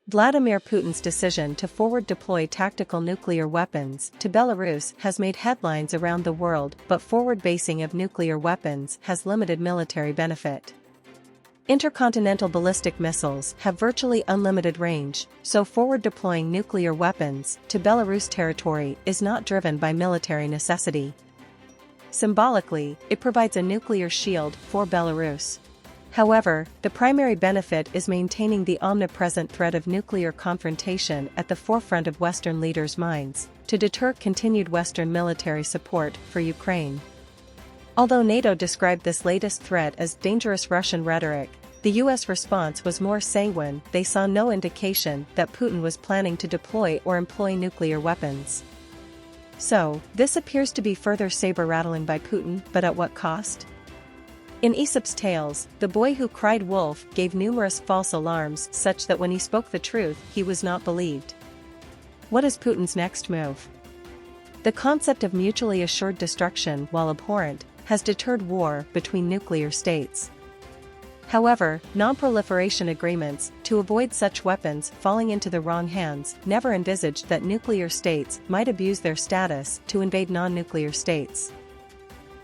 Vladimir Putin's decision to forward deploy tactical nuclear weapons to Belarus has made headlines around the world, but forward basing of nuclear weapons has limited military benefit. Intercontinental ballistic missiles have virtually unlimited range, so forward deploying nuclear weapons to Belarus territory is not driven by military necessity. Symbolically, it provides a nuclear shield for Belarus. However, the primary benefit is maintaining the omnipresent threat of nuclear confrontation at the forefront of Western leaders' minds, to deter continued Western military support for Ukraine. Although NATO described this latest threat as dangerous Russian rhetoric, the US response was more sanguine. They saw no indication that Putin was planning to deploy or employ nuclear weapons. So, this appears to be further sabre-rattling by Putin, but at what cost? In Aesop's tales, the boy who cried wolf gave numerous false alarms such that when he spoke the truth, he was not believed. What is Putin's next move? The concept of mutually assured destruction, while abhorrent, has deterred war between nuclear states. However, non-proliferation agreements, to avoid such weapons falling into the wrong hands, never envisaged that nuclear states might abuse their status to invade non-nuclear states.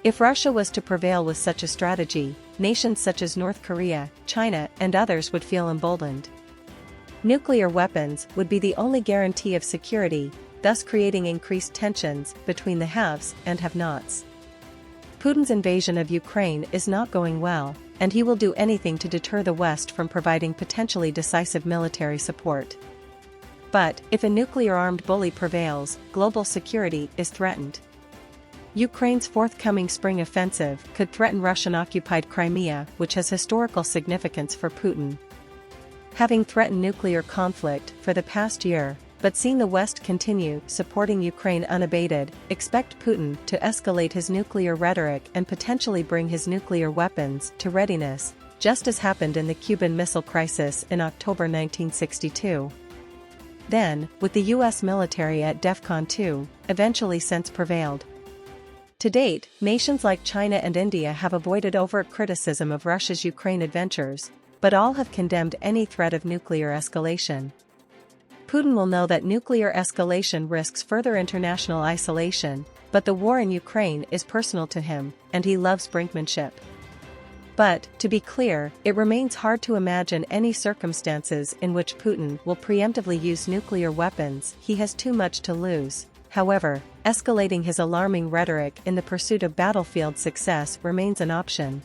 If Russia was to prevail with such a strategy, nations such as North Korea, China, and others would feel emboldened. Nuclear weapons would be the only guarantee of security, thus creating increased tensions between the haves and have-nots. Putin's invasion of Ukraine is not going well, and he will do anything to deter the West from providing potentially decisive military support. But, if a nuclear-armed bully prevails, global security is threatened. Ukraine's forthcoming spring offensive could threaten Russian-occupied Crimea, which has historical significance for Putin. Having threatened nuclear conflict for the past year, but seeing the West continue supporting Ukraine unabated, expect Putin to escalate his nuclear rhetoric and potentially bring his nuclear weapons to readiness, just as happened in the Cuban Missile Crisis in October 1962. Then, with the US military at DEFCON 2, eventually since prevailed. To date, nations like China and India have avoided overt criticism of Russia's Ukraine adventures, but all have condemned any threat of nuclear escalation. Putin will know that nuclear escalation risks further international isolation, but the war in Ukraine is personal to him, and he loves brinkmanship. But, to be clear, it remains hard to imagine any circumstances in which Putin will preemptively use nuclear weapons. He has too much to lose. However, escalating his alarming rhetoric in the pursuit of battlefield success remains an option.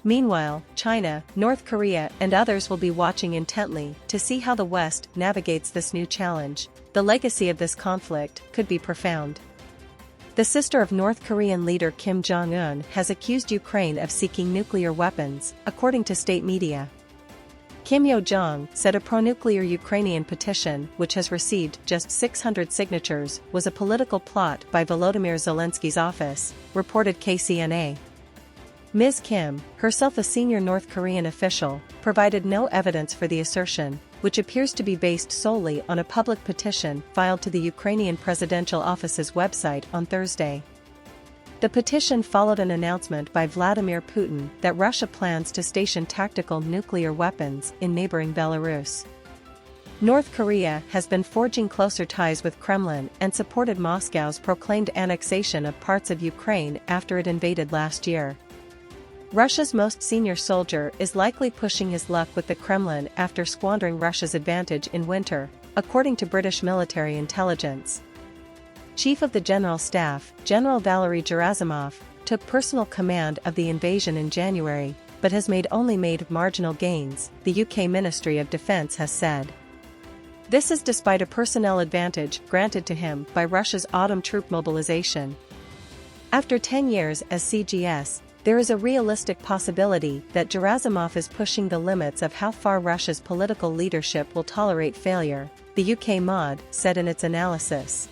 Meanwhile, China, North Korea, and others will be watching intently to see how the West navigates this new challenge. The legacy of this conflict could be profound. The sister of North Korean leader Kim Jong-un has accused Ukraine of seeking nuclear weapons, according to state media. Kim Yo-jong said a pro-nuclear Ukrainian petition, which has received just 600 signatures, was a political plot by Volodymyr Zelensky's office, reported KCNA. Ms. Kim, herself a senior North Korean official, provided no evidence for the assertion, which appears to be based solely on a public petition filed to the Ukrainian presidential office's website on Thursday. The petition followed an announcement by Vladimir Putin that Russia plans to station tactical nuclear weapons in neighboring Belarus. North Korea has been forging closer ties with Kremlin and supported Moscow's proclaimed annexation of parts of Ukraine after it invaded last year. Russia's most senior soldier is likely pushing his luck with the Kremlin after squandering Russia's advantage in winter, according to British military intelligence. Chief of the General Staff, General Valery Gerasimov, took personal command of the invasion in January, but has made marginal gains, the UK Ministry of Defence has said. This is despite a personnel advantage granted to him by Russia's autumn troop mobilization. After 10 years as CGS, there is a realistic possibility that Gerasimov is pushing the limits of how far Russia's political leadership will tolerate failure, the UK MOD said in its analysis.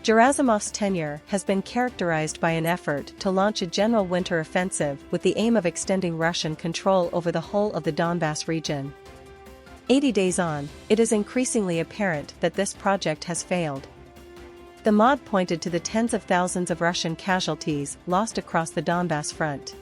Gerasimov's tenure has been characterized by an effort to launch a general winter offensive with the aim of extending Russian control over the whole of the Donbass region. 80 days on, it is increasingly apparent that this project has failed. The MOD pointed to the tens of thousands of Russian casualties lost across the Donbass front.